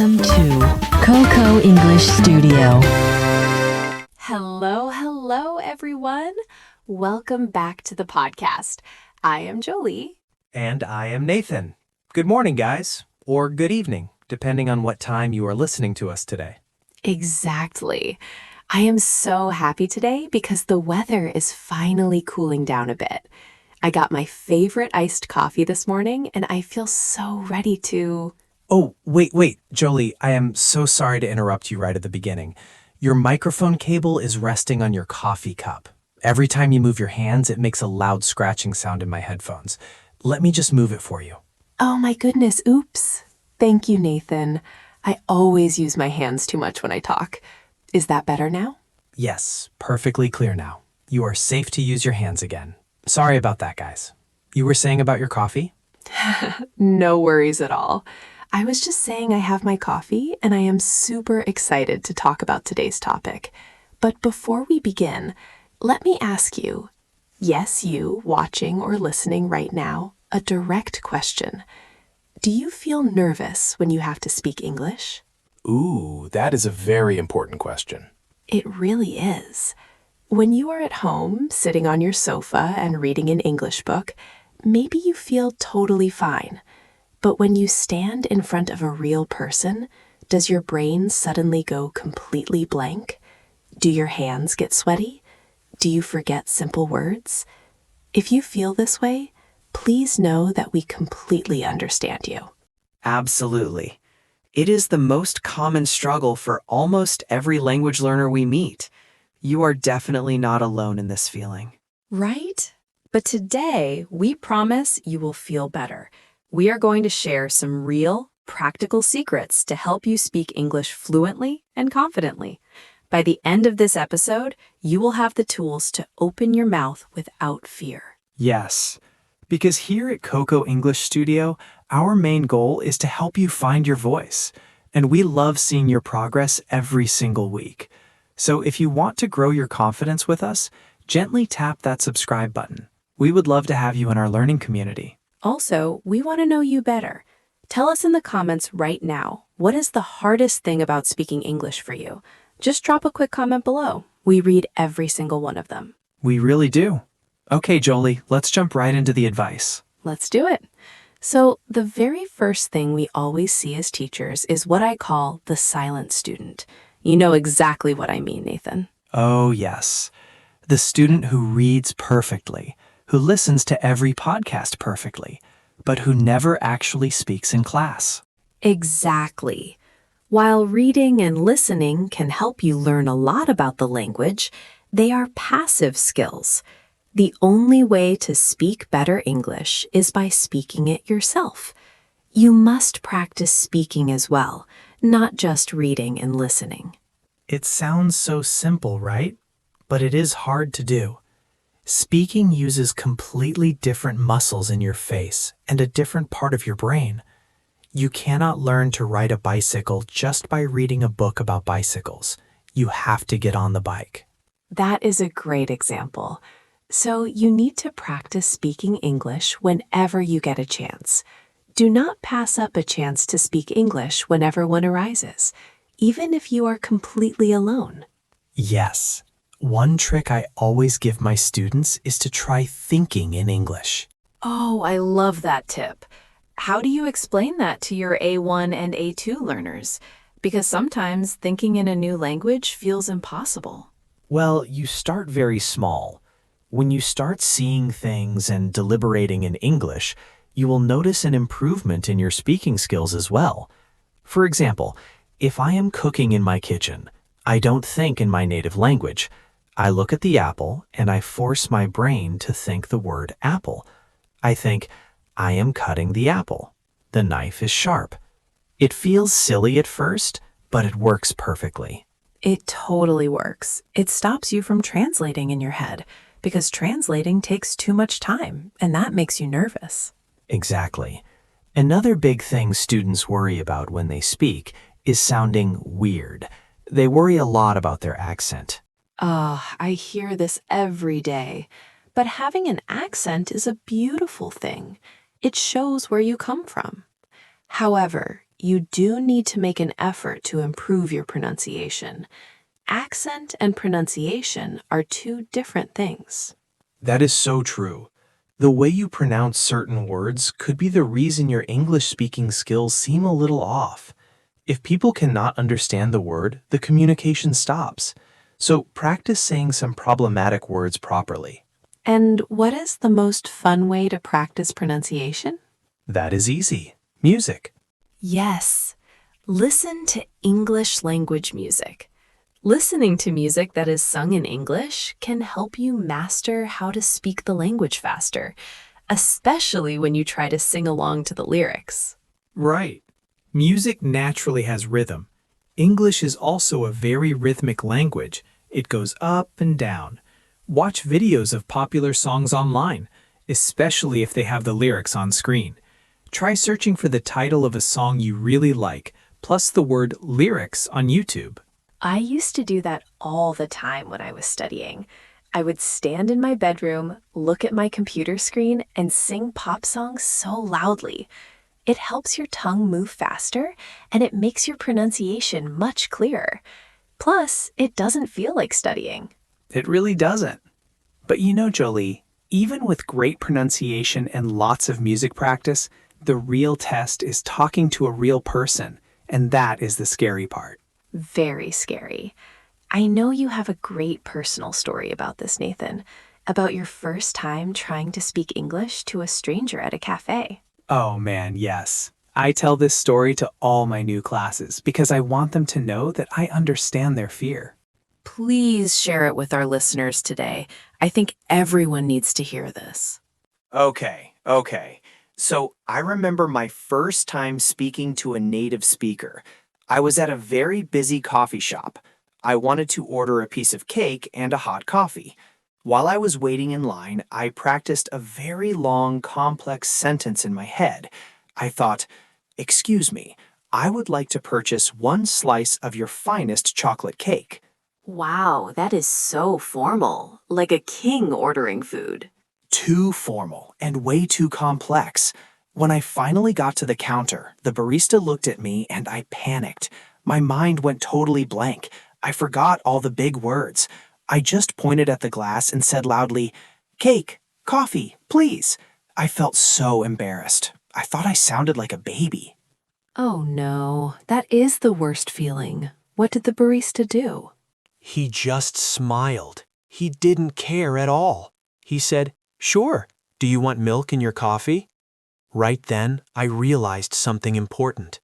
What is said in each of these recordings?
Welcome to COCO English Studio. Hello, everyone. Welcome back to the podcast. I am Jolie. And I am Nathan. Good morning, guys, or good evening, depending on what time you are listening to us today. Exactly. I am so happy today because the weather is finally cooling down a bit. I got my favorite iced coffee this morning, and I feel so ready to... Oh, wait, Jolie, I am so sorry to interrupt you right at the beginning. Your microphone cable is resting on your coffee cup. Every time you move your hands, it makes a loud scratching sound in my headphones. Let me just move it for you. Oh my goodness, oops. Thank you, Nathan. I always use my hands too much when I talk. Is that better now? Yes, perfectly clear now. You are safe to use your hands again. Sorry about that, guys. You were saying about your coffee? No worries at all. I was just saying I have my coffee and I am super excited to talk about today's topic. But before we begin, let me ask you, yes, you watching or listening right now, a direct question. Do you feel nervous when you have to speak English? Ooh, that is a very important question. It really is. When you are at home, sitting on your sofa and reading an English book, maybe you feel totally fine. But when you stand in front of a real person, does your brain suddenly go completely blank? Do your hands get sweaty? Do you forget simple words? If you feel this way, please know that we completely understand you. Absolutely. It is the most common struggle for almost every language learner we meet. You are definitely not alone in this feeling. Right? But today, we promise you will feel better. We are going to share some real, practical secrets to help you speak English fluently and confidently. By the end of this episode, you will have the tools to open your mouth without fear. Yes, because here at COCO English Studio, our main goal is to help you find your voice, and we love seeing your progress every single week. So if you want to grow your confidence with us, gently tap that subscribe button. We would love to have you in our learning community. Also, we want to know you better. Tell us in the comments right now, what is the hardest thing about speaking English for you? Just drop a quick comment below. We read every single one of them. We really do. Okay, Jolie, let's jump right into the advice. Let's do it. So, the very first thing we always see as teachers is what I call the silent student. You know exactly what I mean, Nathan. Oh, yes. The student who reads perfectly, who listens to every podcast perfectly, but who never actually speaks in class. Exactly. While reading and listening can help you learn a lot about the language, they are passive skills. The only way to speak better English is by speaking it yourself. You must practice speaking as well, not just reading and listening. It sounds so simple, right? But it is hard to do. Speaking uses completely different muscles in your face and a different part of your brain. You cannot learn to ride a bicycle just by reading a book about bicycles. You have to get on the bike. That is a great example. So you need to practice speaking English whenever you get a chance. Do not pass up a chance to speak English whenever one arises, even if you are completely alone. Yes. One trick I always give my students is to try thinking in English. Oh, I love that tip. How do you explain that to your A1 and A2 learners? Because sometimes thinking in a new language feels impossible. Well, you start very small. When you start seeing things and deliberating in English, you will notice an improvement in your speaking skills as well. For example, if I am cooking in my kitchen, I don't think in my native language. I look at the apple and I force my brain to think the word apple. I think, I am cutting the apple. The knife is sharp. It feels silly at first, but it works perfectly. It totally works. It stops you from translating in your head because translating takes too much time, and that makes you nervous. Exactly. Another big thing students worry about when they speak is sounding weird. They worry a lot about their accent. I hear this every day. But having an accent is a beautiful thing. It shows where you come from. However, you do need to make an effort to improve your pronunciation. Accent and pronunciation are two different things. That is so true. The way you pronounce certain words could be the reason your English speaking skills seem a little off. If people cannot understand the word, the communication stops. So practice saying some problematic words properly. And what is the most fun way to practice pronunciation? That is easy. Music. Yes. Listen to English language music. Listening to music that is sung in English can help you master how to speak the language faster, especially when you try to sing along to the lyrics. Right. Music naturally has rhythm. English is also a very rhythmic language. It goes up and down. Watch videos of popular songs online, especially if they have the lyrics on screen. Try searching for the title of a song you really like, plus the word lyrics on YouTube. I used to do that all the time when I was studying. I would stand in my bedroom, look at my computer screen, and sing pop songs so loudly. It helps your tongue move faster, and it makes your pronunciation much clearer. Plus, it doesn't feel like studying. It really doesn't. But you know, Jolie, even with great pronunciation and lots of music practice, the real test is talking to a real person, and that is the scary part. Very scary. I know you have a great personal story about this, Nathan, about your first time trying to speak English to a stranger at a cafe. Oh man, yes. I tell this story to all my new classes because I want them to know that I understand their fear. Please share it with our listeners today. I think everyone needs to hear this. Okay. So I remember my first time speaking to a native speaker. I was at a very busy coffee shop. I wanted to order a piece of cake and a hot coffee. While I was waiting in line, I practiced a very long, complex sentence in my head. I thought, "Excuse me, I would like to purchase 1 slice of your finest chocolate cake." Wow, that is so formal, like a king ordering food. Too formal and way too complex. When I finally got to the counter, the barista looked at me and I panicked. My mind went totally blank. I forgot all the big words. I just pointed at the glass and said loudly, "Cake, coffee, please." I felt so embarrassed. I thought I sounded like a baby. Oh no, that is the worst feeling. What did the barista do? He just smiled. He didn't care at all. He said, "Sure. Do you want milk in your coffee?" Right then, I realized something important.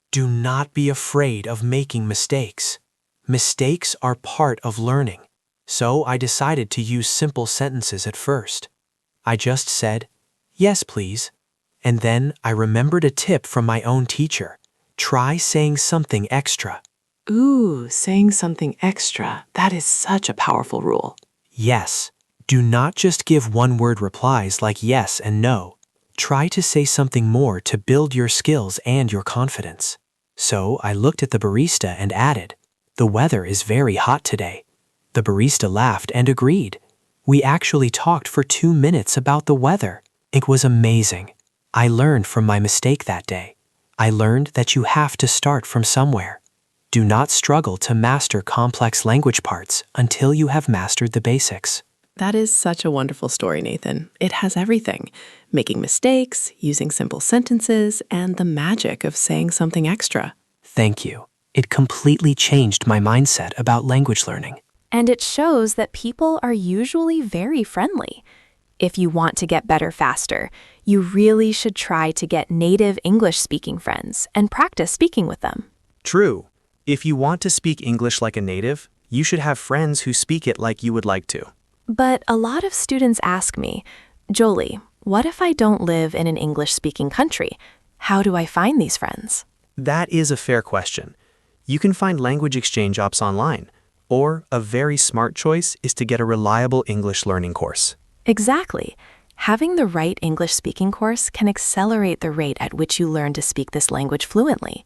Do not be afraid of making mistakes. Mistakes are part of learning. So I decided to use simple sentences at first. I just said, "Yes, please." And then I remembered a tip from my own teacher. Try saying something extra. Ooh, saying something extra. That is such a powerful rule. Yes. Do not just give one-word replies like yes and no. Try to say something more to build your skills and your confidence. So I looked at the barista and added, "The weather is very hot today." The barista laughed and agreed. We actually talked for 2 minutes about the weather. It was amazing. I learned from my mistake that day. I learned that you have to start from somewhere. Do not struggle to master complex language parts until you have mastered the basics. That is such a wonderful story, Nathan. It has everything. Making mistakes, using simple sentences, and the magic of saying something extra. Thank you. It completely changed my mindset about language learning. And it shows that people are usually very friendly. If you want to get better faster, you really should try to get native English-speaking friends and practice speaking with them. True. If you want to speak English like a native, you should have friends who speak it like you would like to. But a lot of students ask me, "Jolie, what if I don't live in an English-speaking country? How do I find these friends?" That is a fair question. You can find language exchange apps online, or a very smart choice is to get a reliable English learning course. Exactly. Having the right English-speaking course can accelerate the rate at which you learn to speak this language fluently.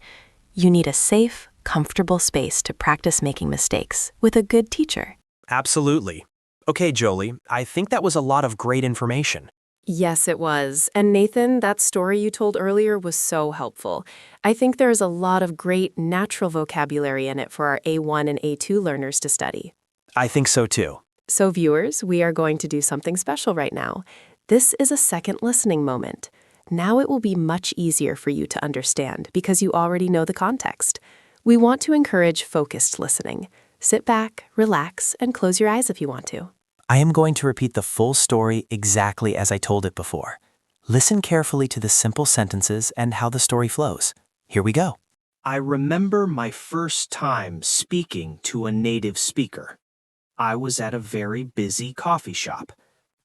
You need a safe, comfortable space to practice making mistakes with a good teacher. Absolutely. Okay, Jolie, I think that was a lot of great information. Yes, it was. And Nathan, that story you told earlier was so helpful. I think there is a lot of great natural vocabulary in it for our A1 and A2 learners to study. I think so too. So, viewers, we are going to do something special right now. This is a second listening moment. Now it will be much easier for you to understand because you already know the context. We want to encourage focused listening. Sit back, relax, and close your eyes if you want to. I am going to repeat the full story exactly as I told it before. Listen carefully to the simple sentences and how the story flows. Here we go. I remember my first time speaking to a native speaker. I was at a very busy coffee shop.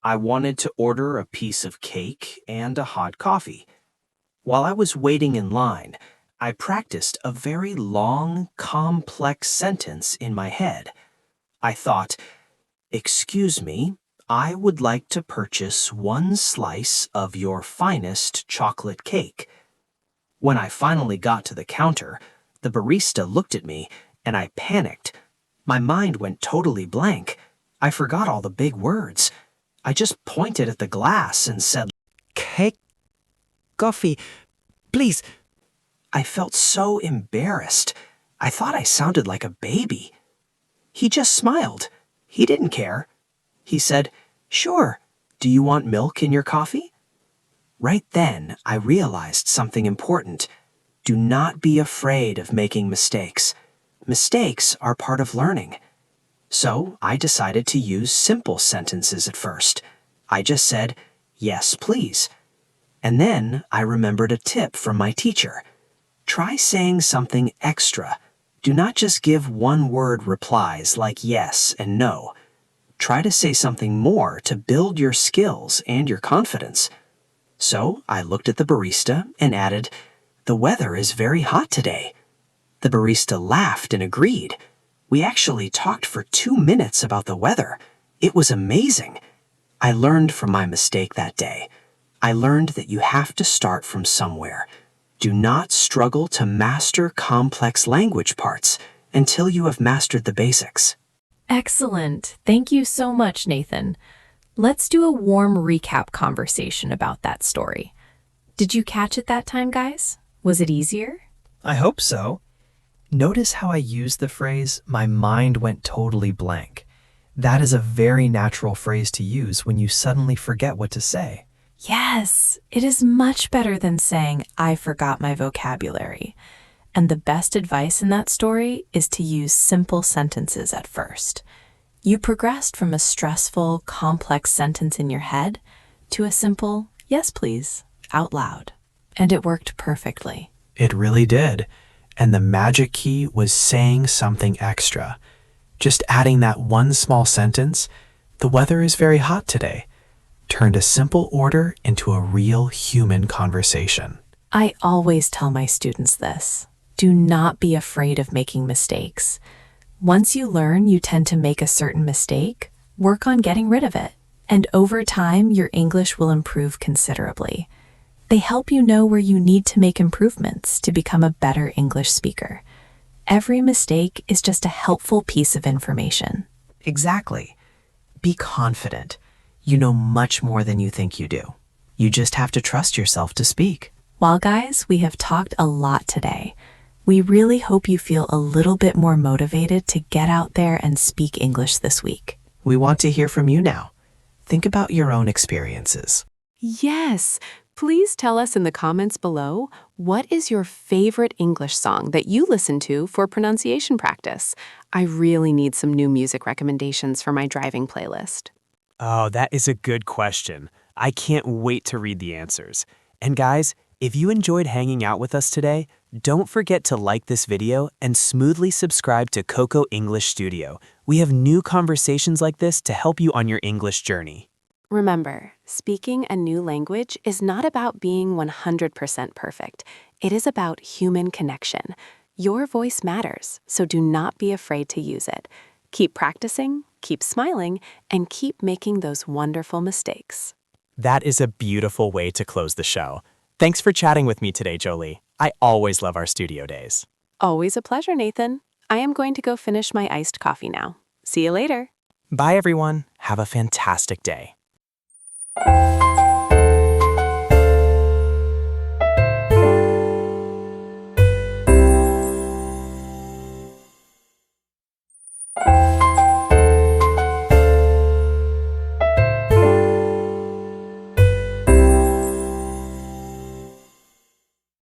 I wanted to order a piece of cake and a hot coffee. While I was waiting in line, I practiced a very long, complex sentence in my head. I thought, "Excuse me, I would like to purchase 1 slice of your finest chocolate cake." When I finally got to the counter, the barista looked at me and I panicked. My mind went totally blank. I forgot all the big words. I just pointed at the glass and said, Cake, coffee, please. I felt so embarrassed. I thought I sounded like a baby. He just smiled. He didn't care. He said, "Sure. Do you want milk in your coffee?" Right then, I realized something important. Do not be afraid of making mistakes. Mistakes are part of learning. So I decided to use simple sentences at first. I just said, "Yes, please." And then I remembered a tip from my teacher. Try saying something extra. Do not just give one-word replies like yes and no. Try to say something more to build your skills and your confidence. So I looked at the barista and added, "The weather is very hot today." The barista laughed and agreed. We actually talked for 2 minutes about the weather. It was amazing. I learned from my mistake that day. I learned that you have to start from somewhere. Do not struggle to master complex language parts until you have mastered the basics. Excellent. Thank you so much, Nathan. Let's do a warm recap conversation about that story. Did you catch it that time, guys? Was it easier? I hope so. Notice how I used the phrase, "my mind went totally blank." That is a very natural phrase to use when you suddenly forget what to say. Yes, it is much better than saying, "I forgot my vocabulary." And the best advice in that story is to use simple sentences at first. You progressed from a stressful, complex sentence in your head to a simple, "Yes, please," out loud. And it worked perfectly. It really did. And the magic key was saying something extra. Just adding that one small sentence, "The weather is very hot today," turned a simple order into a real human conversation. I always tell my students this. Do not be afraid of making mistakes. Once you learn you tend to make a certain mistake, work on getting rid of it. And over time, your English will improve considerably. They help you know where you need to make improvements to become a better English speaker. Every mistake is just a helpful piece of information. Exactly. Be confident. You know much more than you think you do. You just have to trust yourself to speak. Well, guys, we have talked a lot today. We really hope you feel a little bit more motivated to get out there and speak English this week. We want to hear from you now. Think about your own experiences. Yes. Please tell us in the comments below, what is your favorite English song that you listen to for pronunciation practice? I really need some new music recommendations for my driving playlist. Oh, that is a good question. I can't wait to read the answers. And guys, if you enjoyed hanging out with us today, don't forget to like this video and smoothly subscribe to COCO English Studio. We have new conversations like this to help you on your English journey. Remember, speaking a new language is not about being 100% perfect. It is about human connection. Your voice matters, so do not be afraid to use it. Keep practicing, keep smiling, and keep making those wonderful mistakes. That is a beautiful way to close the show. Thanks for chatting with me today, Jolie. I always love our studio days. Always a pleasure, Nathan. I am going to go finish my iced coffee now. See you later. Bye, everyone. Have a fantastic day.